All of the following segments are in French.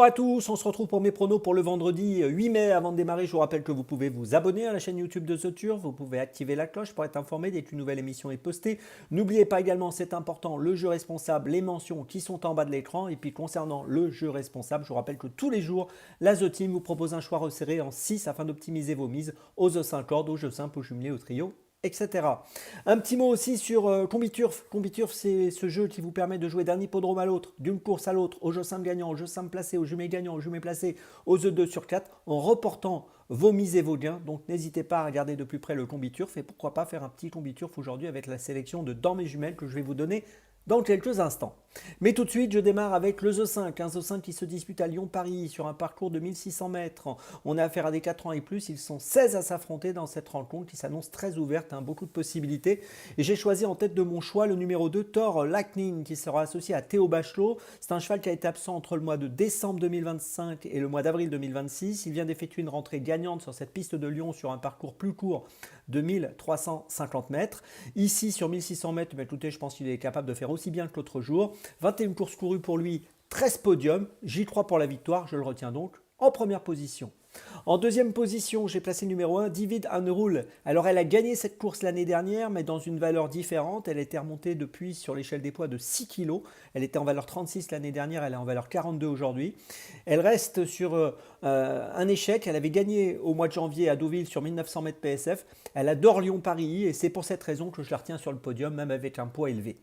Bonjour à tous, on se retrouve pour mes pronos pour le vendredi 8 mai. Avant de démarrer, je vous rappelle que vous pouvez vous abonner à la chaîne YouTube de The Turf, vous pouvez activer la cloche pour être informé dès qu'une nouvelle émission est postée. N'oubliez pas également, c'est important, le jeu responsable, les mentions qui sont en bas de l'écran. Et puis concernant le jeu responsable, je vous rappelle que tous les jours, la The Team vous propose un choix resserré en 6 afin d'optimiser vos mises aux The 5 cordes, aux jeux simples, aux jumelés, au trio, etc. Un petit mot aussi sur Combiturf. Combiturf, c'est ce jeu qui vous permet de jouer d'un hippodrome à l'autre, d'une course à l'autre, au jeu simple gagnant, au jeu simple placé, au jumelé gagnant, au jumelé placé, aux œufs 2 sur 4, en reportant vos mises et vos gains. Donc n'hésitez pas à regarder de plus près le Combiturf et pourquoi pas faire un petit Combiturf aujourd'hui avec la sélection de Dans mes jumelles que je vais vous donner dans quelques instants. Mais tout de suite, je démarre avec le The 5, un The 5 qui se dispute à Lyon-Paris sur un parcours de 1600 mètres. On a affaire à des 4 ans et plus, ils sont 16 à s'affronter dans cette rencontre qui s'annonce très ouverte, beaucoup de possibilités. Et j'ai choisi en tête de mon choix le numéro 2, Thor Lightning, qui sera associé à Théo Bachelot. C'est un cheval qui a été absent entre le mois de décembre 2025 et le mois d'avril 2026. Il vient d'effectuer une rentrée gagnante sur cette piste de Lyon sur un parcours plus court de 1350 mètres. Ici, sur 1600 mètres, écoutez, je pense qu'il est capable de faire aussi bien que l'autre jour. 21 courses courues pour lui, 13 podiums. J'y crois pour la victoire, je le retiens donc en première position. En deuxième position, j'ai placé le numéro 1, Divid Unrule. Alors elle a gagné cette course l'année dernière, mais dans une valeur différente. Elle était remontée depuis sur l'échelle des poids de 6 kg. Elle était en valeur 36 l'année dernière, elle est en valeur 42 aujourd'hui. Elle reste sur un échec. Elle avait gagné au mois de janvier à Deauville sur 1900 mètres PSF. Elle adore Lyon-Paris et c'est pour cette raison que je la retiens sur le podium, même avec un poids élevé.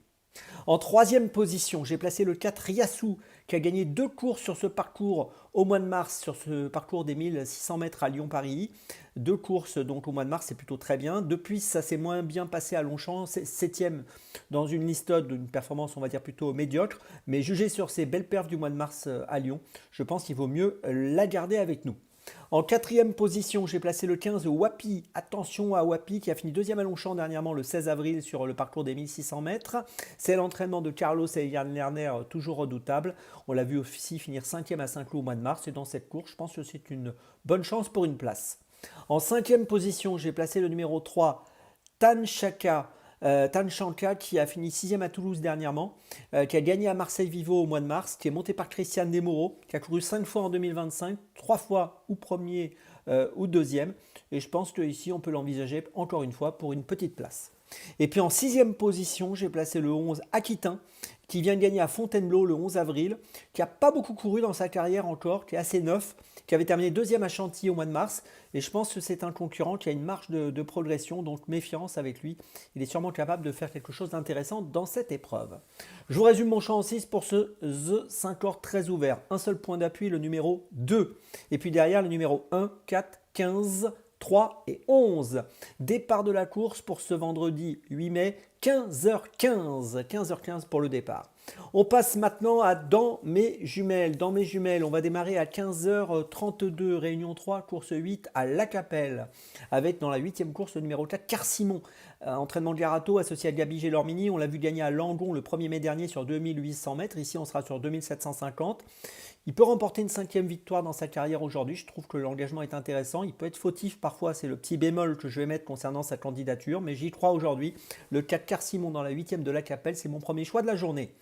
En troisième position, j'ai placé le 4 Ryasu qui a gagné 2 courses sur ce parcours au mois de mars, sur ce parcours des 1600 mètres à Lyon-Paris. 2 courses donc au mois de mars, c'est plutôt très bien. Depuis, ça s'est moins bien passé à Longchamp, 7e dans une listode d'une performance, on va dire plutôt médiocre. Mais jugé sur ces belles perfs du mois de mars à Lyon, je pense qu'il vaut mieux la garder avec nous. En quatrième position, j'ai placé le 15 Wapi. Attention à Wapi qui a fini deuxième à Longchamp dernièrement le 16 avril sur le parcours des 1600 mètres. C'est l'entraînement de Carlos et Yann Lerner, toujours redoutable. On l'a vu aussi finir 5e à Saint-Cloud au mois de mars et dans cette course, je pense que c'est une bonne chance pour une place. En cinquième position, j'ai placé le numéro 3 Tanchaka. Tanchanka qui a fini 6e à Toulouse dernièrement, qui a gagné à Marseille Vivo au mois de mars, qui est monté par Christian Desmoureaux, qui a couru 5 fois en 2025, 3 fois ou premier ou deuxième. Et je pense qu'ici on peut l'envisager encore une fois pour une petite place. Et puis en sixième position, j'ai placé le 11 Aquitain, qui vient de gagner à Fontainebleau le 11 avril, qui n'a pas beaucoup couru dans sa carrière encore, qui est assez neuf, qui avait terminé deuxième à Chantilly au mois de mars. Et je pense que c'est un concurrent qui a une marge de progression, donc méfiance avec lui. Il est sûrement capable de faire quelque chose d'intéressant dans cette épreuve. Je vous résume mon champ en 6 pour ce The 5 corps très ouvert. Un seul point d'appui, le numéro 2. Et puis derrière, le numéro 1, 4, 15, 3 et 11. Départ de la course pour ce vendredi 8 mai, 15h15. 15h15 pour le départ. On passe maintenant à Dans mes jumelles. Dans mes jumelles, on va démarrer à 15h32, réunion 3, course 8 à La Capelle. Avec dans la 8e course le numéro 4, Carcimon. Entraînement de Garato associé à Gabi Gélormini. On l'a vu gagner à Langon le 1er mai dernier sur 2800 mètres. Ici, on sera sur 2750. Il peut remporter une 5e victoire dans sa carrière aujourd'hui. Je trouve que l'engagement est intéressant. Il peut être fautif parfois. C'est le petit bémol que je vais mettre concernant sa candidature. Mais j'y crois aujourd'hui. Le 4 Carcimon dans la 8e de La Capelle, c'est mon premier choix de la journée.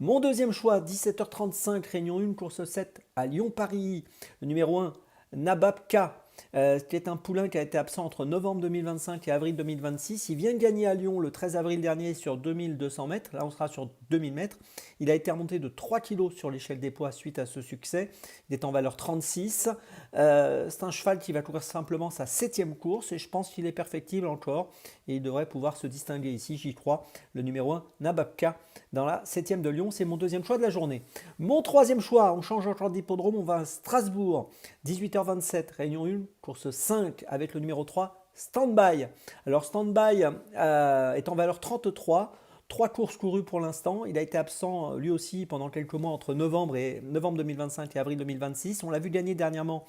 Mon deuxième choix, 17h35, réunion 1, course 7 à Lyon-Paris. Le numéro 1, Nababka. Qui est un poulain qui a été absent entre novembre 2025 et avril 2026. Il vient de gagner à Lyon le 13 avril dernier sur 2200 mètres. Là, on sera sur 2000 mètres. Il a été remonté de 3 kg sur l'échelle des poids suite à ce succès. Il est en valeur 36. C'est un cheval qui va courir simplement sa 7e course et je pense qu'il est perfectible encore. Et il devrait pouvoir se distinguer ici, j'y crois. Le numéro 1, Nababka, dans la 7e de Lyon. C'est mon deuxième choix de la journée. Mon troisième choix, on change encore d'hippodrome. On va à Strasbourg, 18h27, réunion 1. Course 5 avec le numéro 3, Standby. Alors Standby est en valeur 33, 3 courses courues pour l'instant. Il a été absent lui aussi pendant quelques mois entre novembre 2025 et avril 2026. On l'a vu gagner dernièrement,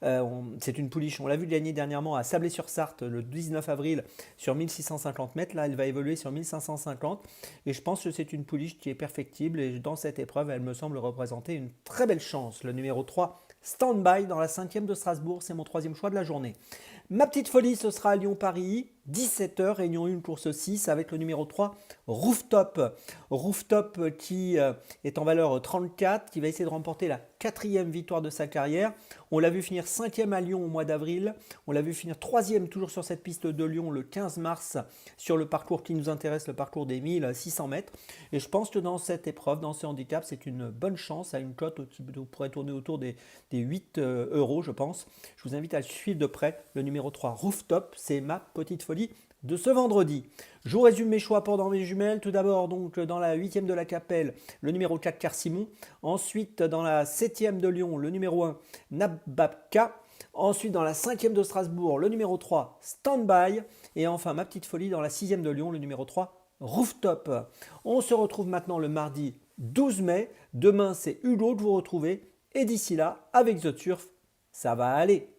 c'est une pouliche, on l'a vu gagner dernièrement à Sablé-sur-Sarthe le 19 avril sur 1650 mètres. Là, elle va évoluer sur 1550 et je pense que c'est une pouliche qui est perfectible et dans cette épreuve, elle me semble représenter une très belle chance. Le numéro 3, Standby dans la 5e de Strasbourg, c'est mon troisième choix de la journée. Ma petite folie, ce sera à Lyon-Paris. 17h, réunion 1, course 6 avec le numéro 3, Rooftop. Rooftop qui est en valeur 34, qui va essayer de remporter la 4e victoire de sa carrière. On l'a vu finir 5e à Lyon au mois d'avril. On l'a vu finir 3e toujours sur cette piste de Lyon le 15 mars sur le parcours qui nous intéresse, le parcours des 1600 mètres. Et je pense que dans cette épreuve, dans ce handicap, c'est une bonne chance à une cote qui pourrait tourner autour des 8 euros, je pense. Je vous invite à le suivre de près. Le numéro 3, Rooftop, c'est ma petite folie de ce vendredi. Je vous résume mes choix pendant mes jumelles. Tout d'abord, donc dans la 8e de la Capelle, le numéro 4, Carsimon. Ensuite, dans la 7e de Lyon, le numéro 1, Nababka. Ensuite, dans la 5e de Strasbourg, le numéro 3, Standby. Et enfin, ma petite folie, dans la 6e de Lyon, le numéro 3, Rooftop. On se retrouve maintenant le mardi 12 mai. Demain, c'est Hugo que vous retrouvez. Et d'ici là, avec The Turf, ça va aller.